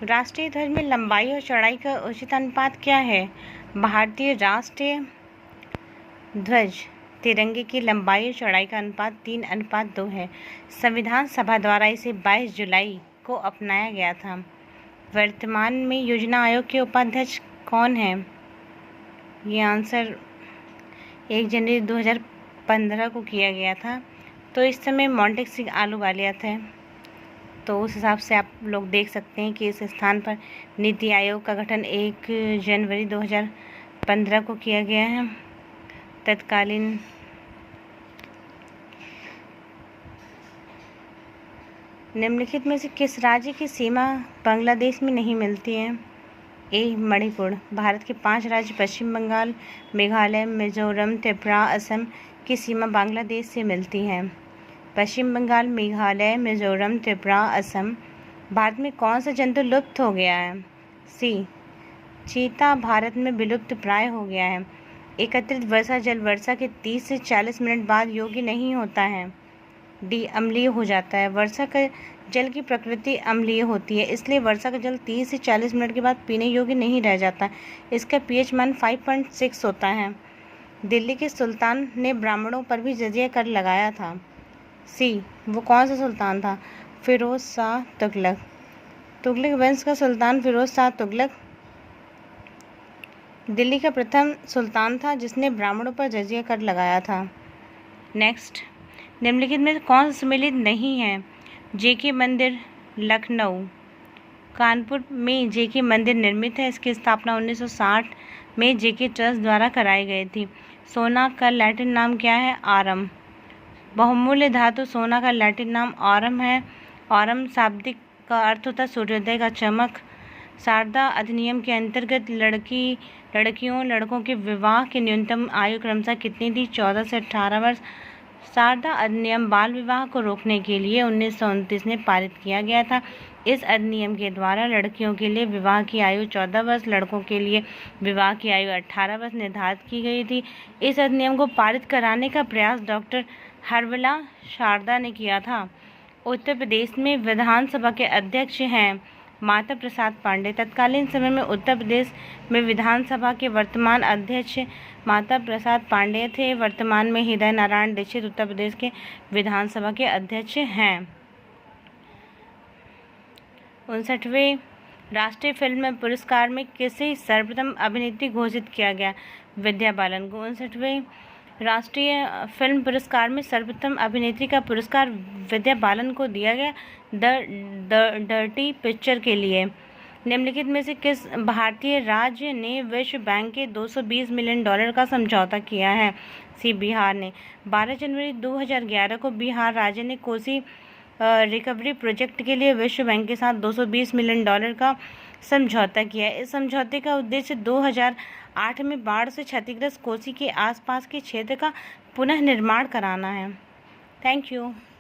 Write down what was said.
राष्ट्रीय ध्वज में लंबाई और चौड़ाई का उचित अनुपात क्या है? भारतीय राष्ट्रीय ध्वज तिरंगे की लंबाई और चौड़ाई का अनुपात 3:2 है। संविधान सभा द्वारा इसे 22 जुलाई को अपनाया गया था। वर्तमान में योजना आयोग के उपाध्यक्ष कौन हैं? ये आंसर 1 जनवरी 2015 को किया गया था। तो इस समय मोंटेक सिंह आलूवालिया थे। तो उस हिसाब से आप लोग देख सकते हैं कि इस स्थान पर नीति आयोग का गठन 1 जनवरी 2015 को किया गया है। तत्कालीन निम्नलिखित में से किस राज्य की सीमा बांग्लादेश में नहीं मिलती है? ए. मणिपुर। भारत के 5 राज्य पश्चिम बंगाल, मेघालय, मिजोरम, त्रिपुरा, असम की सीमा बांग्लादेश से मिलती है। पश्चिम बंगाल, मेघालय, मिजोरम, त्रिपुरा, असम। भारत में कौन सा जंतु लुप्त हो गया है? सी. चीता भारत में विलुप्त प्राय हो गया है। एकत्रित वर्षा जल वर्षा के 30 से 40 मिनट बाद योग्य नहीं होता है। डी. अम्लीय हो जाता है। वर्षा का जल की प्रकृति अम्लीय होती है, इसलिए वर्षा का जल 30 से 40 मिनट के बाद पीने योग्य नहीं रह जाता। इसका pH मान 5.6 होता है। दिल्ली के सुल्तान ने ब्राह्मणों पर भी जजिया कर लगाया था। सी. वो कौन सा सुल्तान था? फिरोज शाह तुगलक। तुगलक वंश का सुल्तान फिरोज शाह तुगलक दिल्ली का प्रथम सुल्तान था जिसने ब्राह्मणों पर जजिया कर लगाया था। नेक्स्ट, निम्नलिखित में कौन सा सम्मिलित नहीं है? जेके मंदिर, लखनऊ। कानपुर में जेके मंदिर निर्मित है। इसकी स्थापना 1960 में जेके ट्रस्ट द्वारा कराई गई थी। सोना का लैटिन नाम क्या है? आरम। बहुमूल्य धातु सोना का लैटिन नाम ऑरम है। ऑरम शाब्दिक का अर्थ होता है सूर्योदय का चमक। शारदा अधिनियम के अंतर्गत लड़कियों लड़कों के विवाह की न्यूनतम आयु क्रमशः कितनी थी? 14 से 18 वर्ष। शारदा अधिनियम बाल विवाह को रोकने के लिए 1929 में पारित किया गया था। इस अधिनियम के द्वारा लड़कियों के लिए विवाह की आयु 14 वर्ष, लड़कों के लिए विवाह की आयु 18 वर्ष निर्धारित की गई थी। इस अधिनियम को पारित कराने का प्रयास डॉक्टर हर्वला शारदा ने किया था। उत्तर प्रदेश में विधानसभा के अध्यक्ष हैं माता प्रसाद पांडे। तत्कालीन समय में उत्तर प्रदेश में विधानसभा के वर्तमान अध्यक्ष माता प्रसाद पांडे थे। वर्तमान में हृदय नारायण दीक्षित उत्तर प्रदेश के विधानसभा के अध्यक्ष हैं। 59वें राष्ट्रीय फिल्म पुरस्कार में किसे सर्वोत्तम अभिनेत्री घोषित किया गया? विद्या बालन को। 59वें राष्ट्रीय फिल्म पुरस्कार में सर्वोत्तम अभिनेत्री का पुरस्कार विद्या बालन को दिया गया द डर्टी पिक्चर के लिए। निम्नलिखित में से किस भारतीय राज्य ने विश्व बैंक के $220 मिलियन का समझौता किया है? सी. बिहार ने। 12 जनवरी 2011 को बिहार राज्य ने कोसी रिकवरी प्रोजेक्ट के लिए विश्व बैंक के साथ $220 मिलियन का समझौता किया। इस समझौते का उद्देश्य 2008 में बाढ़ से क्षतिग्रस्त कोसी के आसपास के क्षेत्र का पुनः निर्माण कराना है। Thank you.